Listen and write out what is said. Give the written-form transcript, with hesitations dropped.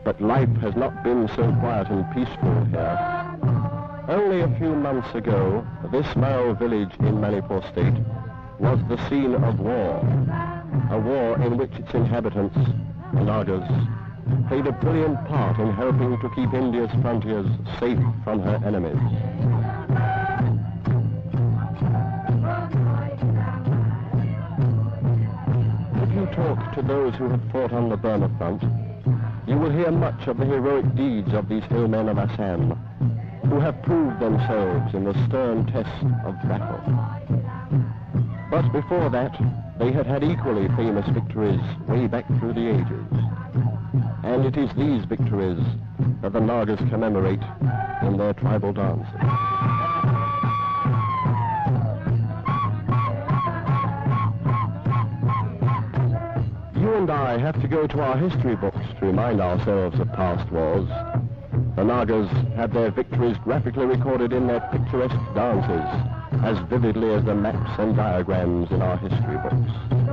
But life has not been so quiet and peaceful here. Only a few months ago, this small village in Manipur State was the scene of war. A war in which its inhabitants, the Nagas, played a brilliant part in helping to keep India's frontiers safe from her enemies. If you talk to those who have fought on the Burma front, you will hear much of the heroic deeds of these hillmen of Assam, who have proved themselves in the stern test of battle. But before that, they had had equally famous victories way back through the ages. And it is these victories that the Nagas commemorate in their tribal dances. You and I have to go to our history books to remind ourselves of past wars. The Nagas have their victories graphically recorded in their picturesque dances, as vividly as the maps and diagrams in our history books.